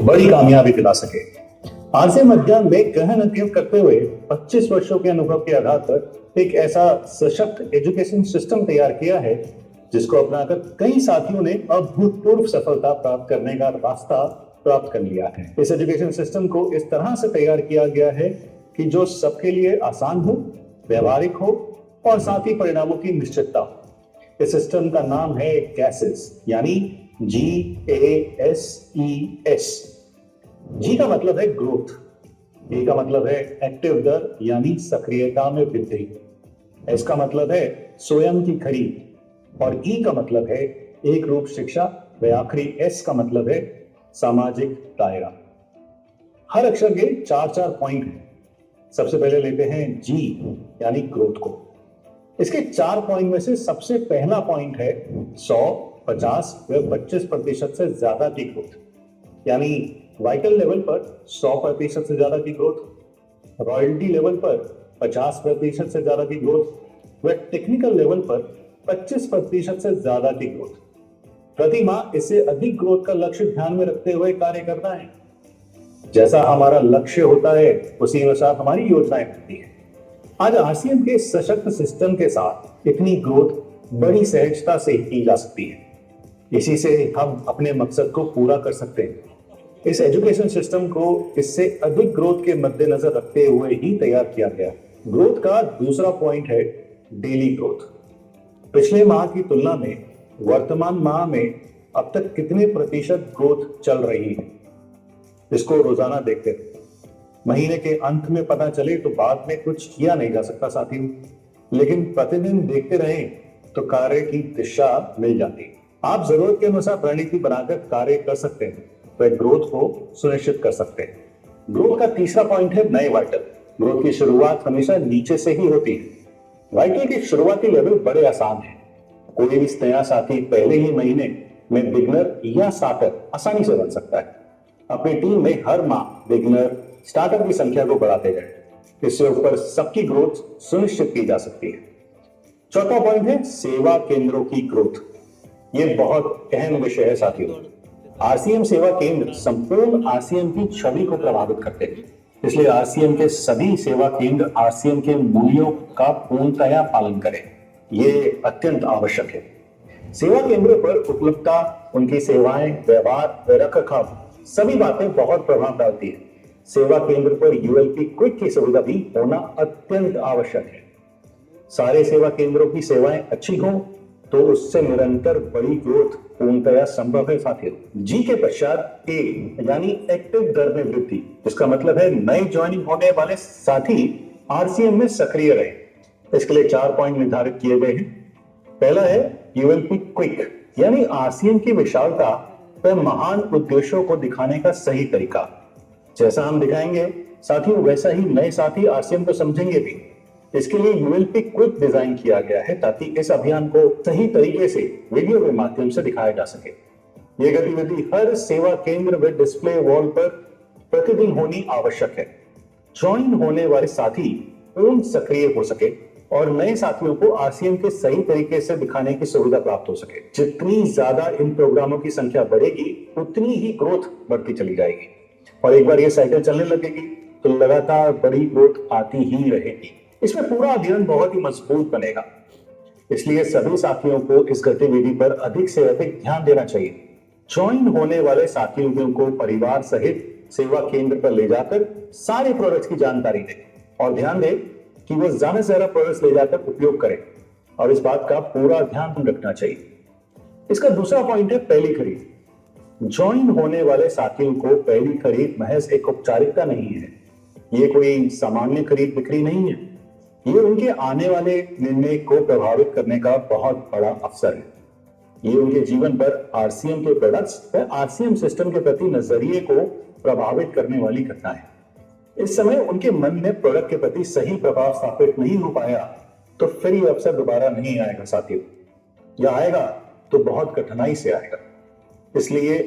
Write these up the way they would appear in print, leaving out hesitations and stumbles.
बड़ी कामयाबी दिला सके। आरसीएम अध्ययन में गहन अध्ययन करते हुए 25 वर्षों के अनुभव के आधार पर एक ऐसा सशक्त एजुकेशन सिस्टम तैयार किया है जिसको अपनाकर कई साथियों ने अभूतपूर्व सफलता प्राप्त करने का रास्ता प्राप्त कर लिया है। इस एजुकेशन सिस्टम को इस तरह से तैयार किया गया है कि जो सबके लिए आसान हो, व्यवहारिक हो और साथ ही परिणामों की निश्चितता हो। इस सिस्टम का नाम है गैसेस, यानी GASES। जी का मतलब है ग्रोथ, ए का मतलब है एक्टिव दर यानी सक्रियता में वृद्धि, एस का मतलब है स्वयं की खरीद और ई का मतलब है एक रूप शिक्षा व आखिरी एस का मतलब है सामाजिक दायरा। हर अक्षर के 4-4 पॉइंट हैं। सबसे पहले लेते हैं जी यानी ग्रोथ को। इसके 4 पॉइंट में से सबसे पहला पॉइंट है 100, 50 व 25% से ज्यादा की ग्रोथ, यानी वाइटल लेवल पर 100% से ज्यादा की ग्रोथ, रॉयल्टी लेवल पर 50% से ज्यादा की ग्रोथ व टेक्निकल लेवल पर 25% से ज्यादा की ग्रोथ। प्रति माह इससे अधिक ग्रोथ का लक्ष्य ध्यान में रखते हुए कार्य करना है। जैसा हमारा लक्ष्य होता है उसी अनुसार हमारी योजनाएं बनती हैं। आज आरसीएम के सशक्त सिस्टम के साथ इतनी ग्रोथ बड़ी सहजता से की जा सकती है। इसी से हम अपने मकसद को पूरा कर सकते हैं। इस एजुकेशन सिस्टम को इससे अधिक ग्रोथ के मद्देनजर रखते हुए ही तैयार किया गया। ग्रोथ का दूसरा पॉइंट है डेली ग्रोथ। पिछले माह की तुलना में वर्तमान माह में अब तक कितने प्रतिशत ग्रोथ चल रही है, इसको रोजाना देखते हैं। महीने के अंत में पता चले तो बाद में कुछ किया नहीं जा सकता साथियों, लेकिन प्रतिदिन देखते रहें तो कार्य की दिशा मिल जाती है। आप जरूरत के अनुसार रणनीति बनाकर कार्य कर सकते हैं, वह ग्रोथ को सुनिश्चित कर सकते हैं। ग्रोथ का तीसरा पॉइंट है नए वाइटल। ग्रोथ की शुरुआत हमेशा नीचे से ही होती है। वाइटल के शुरुआती लेवल बड़े आसान है। कोई भी नया साथी पहले ही महीने में बिगनर या स्टार्टर आसानी से बन सकता है। अपनी टीम में हर माह बिगनर स्टार्टर की संख्या को बढ़ाते जाए, इससे ऊपर सबकी ग्रोथ सुनिश्चित की जा सकती है। चौथा पॉइंट है सेवा केंद्रों की ग्रोथ। यह बहुत अहम विषय है साथियों। आरसीएम सेवा केंद्र संपूर्ण आरसीएम की छवि को प्रभावित करते हैं, इसलिए आरसीएम के सभी सेवा केंद्र आरसीएम के मूल्यों का पूर्णतया पालन करें। यह अत्यंत आवश्यक है। सेवा केंद्रों पर उपलब्धता, उनकी सेवाएं, व्यवहार व रखरखाव सभी बातें बहुत प्रभाव डालती है। सेवा केंद्र पर यूएलपी क्विक की सुविधा भी होना अत्यंत आवश्यक है। सारे सेवा केंद्रों की सेवाएं अच्छी हों तो उससे निरंतर बड़ी ग्रोथ पूर्णतया संभव है साथियों। जी के पश्चात ए यानी एक्टिव दर में वृद्धि, इसका मतलब है नए ज्वाइनिंग होने वाले साथी आरसीएम में सक्रिय रहे। इसके लिए 4 पॉइंट निर्धारित किए गए हैं। पहला है यूएलपी क्विक, यानी आरसीएम की विशालता व महान उद्देश्यों को दिखाने का सही तरीका। जैसा हम दिखाएंगे साथियों वैसा ही नए साथी आरसीएम को समझेंगे भी। इसके लिए यूएलपी क्विक डिजाइन किया गया है ताकि इस अभियान को सही तरीके से वीडियो के माध्यम से दिखाया जा सके। यह गतिविधि हर सेवा केंद्र व डिस्प्ले वॉल पर प्रतिदिन होनी आवश्यक है। ज्वाइन होने वाले साथी पूर्ण सक्रिय हो सके और नए साथियों को आरसीएम के सही तरीके से दिखाने की सुविधा प्राप्त हो सके। जितनी ज्यादा इन प्रोग्रामों की संख्या बढ़ेगी उतनी ही ग्रोथ बढ़ती चली जाएगी और एक बार ये साइकिल चलने लगेगी तो लगातार बड़ी ग्रोथ आती ही रहेगी। इसमें पूरा अभियान बहुत ही मजबूत बनेगा। इसलिए सभी साथियों को इस गतिविधि पर अधिक से अधिक ध्यान देना चाहिए। ज्वाइन होने वाले साथियों को परिवार सहित सेवा केंद्र पर ले जाकर सारे प्रोडक्ट्स की जानकारी दें और ध्यान दें कि वो ज्यादा से ज्यादा प्रोडक्ट्स ले जाकर उपयोग करें और इस बात का पूरा ध्यान रखना चाहिए। इसका दूसरा पॉइंट है पहली खरीद। ज्वाइन होने वाले साथियों को पहली खरीद महज एक औपचारिकता नहीं है। ये कोई सामान्य खरीद बिक्री नहीं है। ये उनके आने वाले निर्णय को प्रभावित करने का बहुत बड़ा अवसर है। ये उनके जीवन पर आरसीएम के प्रोडक्ट्स व आरसीएम सिस्टम के प्रति नजरिए को प्रभावित करने वाली घटना है। इस समय उनके मन में प्रोडक्ट के प्रति सही प्रभाव स्थापित नहीं हो पाया तो फिर यह अवसर दोबारा नहीं आएगा साथियों, या आएगा तो बहुत कठिनाई से आएगा। इसलिए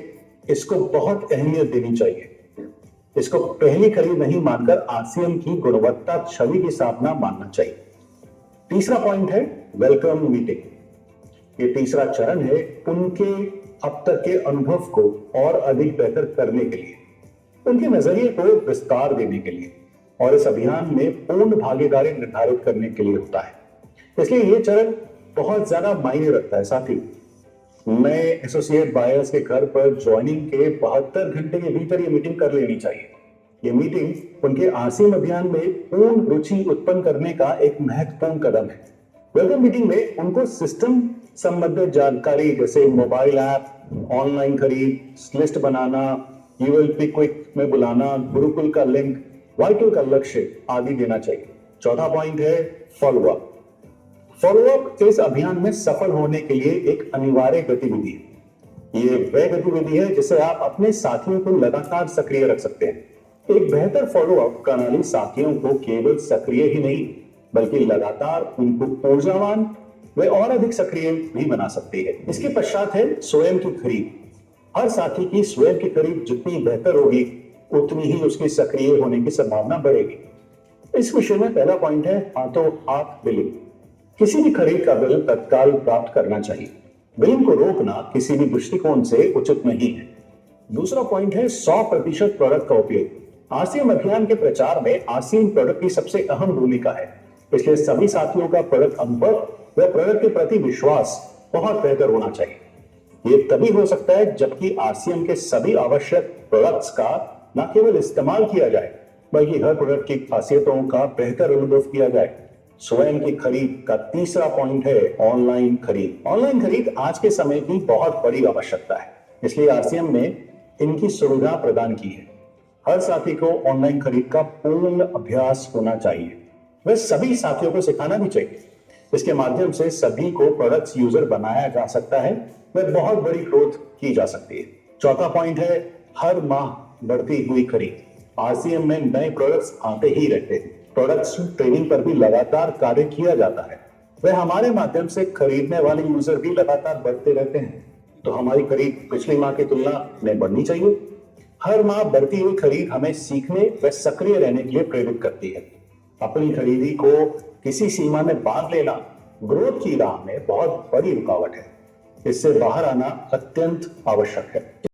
इसको बहुत अहमियत देनी चाहिए। इसको पहली खरीद नहीं मानकर आरसीएम की गुणवत्ता छवि की स्थापना मानना चाहिए। तीसरा पॉइंट है वेलकम मीटिंग। ये तीसरा चरण है उनके अब तक के अनुभव को और अधिक बेहतर करने के लिए। उनके नजरिए को विस्तार देने के लिए और इस अभियान में पूर्ण भागीदारी निर्धारित करने के लिए होता है। इसलिए ये चरण बहुत ज्यादा मायने रखता है। साथ ही नए एसोसिएट बायर्स के घर पर ज्वाइनिंग के 72 घंटे के भीतर ये मीटिंग कर लेनी चाहिए। ये मीटिंग उनके आरसीएम अभियान में पूर्ण रुचि उत्पन्न करने का एक महत्वपूर्ण कदम है। वेलकम मीटिंग में उनको सिस्टम संबंधित जानकारी जैसे मोबाइल ऐप, ऑनलाइन खरीद, लिस्ट बनाना, यूएलपी क्विक में बुलाना, गुरुकुल का लिंक, वाइटल का लक्ष्य आदि देना चाहिए। चौथा पॉइंट है फॉलोअप। फॉलोअप इस अभियान में सफल होने के लिए एक अनिवार्य गतिविधि है। ये वह गतिविधि है जिसे आप अपने साथियों को लगातार सक्रिय रख सकते हैं। एक बेहतर फॉलोअप प्रणाली साथियों को केवल सक्रिय ही नहीं बल्कि लगातार उनको ऊर्जावान व और अधिक सक्रिय भी बना सकती है। इसके पश्चात है स्वयं की खरीद। हर साथी की स्वयं की खरीद जितनी बेहतर होगी उतनी ही उसकी सक्रिय होने की संभावना बढ़ेगी। इस विषय में पहला पॉइंट है हाथों हाथ बिलिंग। किसी भी खरीद का बिल तत्काल प्राप्त करना चाहिए। बिलिंग को रोकना किसी भी दृष्टिकोण से उचित नहीं है। दूसरा पॉइंट है 100% प्रोडक्ट का उपयोग। आरसीएम अभियान के प्रचार में आरसीएम प्रोडक्ट की सबसे अहम भूमिका है। इसलिए सभी साथियों का प्रोडक्ट अनुभव व प्रोडक्ट के प्रति विश्वास बहुत बेहतर होना चाहिए। ये तभी हो सकता है जबकि आरसीएम के सभी आवश्यक प्रोडक्ट्स का न केवल इस्तेमाल किया जाए बल्कि हर प्रोडक्ट की खासियतों का बेहतर अनुभव किया जाए। स्वयं की खरीद का तीसरा पॉइंट है ऑनलाइन खरीद। ऑनलाइन खरीद आज के समय की बहुत बड़ी आवश्यकता है, इसलिए आरसीएम ने इनकी सुविधा प्रदान की है। हर साथी को ऑनलाइन खरीद का पूर्ण अभ्यास होना चाहिए। वह सभी साथियों को सिखाना भी चाहिए। इसके माध्यम से सभी को प्रोडक्ट्स यूजर बनाया जा सकता है, वह बहुत बड़ी ग्रोथ की जा सकती है। चौथा पॉइंट है हर माह बढ़ती हुई खरीद। आरसीएम में नए प्रोडक्ट्स आते ही रहते हैं। प्रोडक्ट्स ट्रेनिंग पर भी लगातार कार्य किया जाता है। वह हमारे माध्यम से खरीदने वाले यूजर भी लगातार बढ़ते रहते हैं, तो हमारी खरीद पिछली माह की तुलना में बढ़नी चाहिए। हर माह बढ़ती हुई खरीद हमें सीखने व सक्रिय रहने के लिए प्रेरित करती है। अपनी खरीदी को किसी सीमा में बांध लेना ग्रोथ की राह में बहुत बड़ी रुकावट है। इससे बाहर आना अत्यंत आवश्यक है।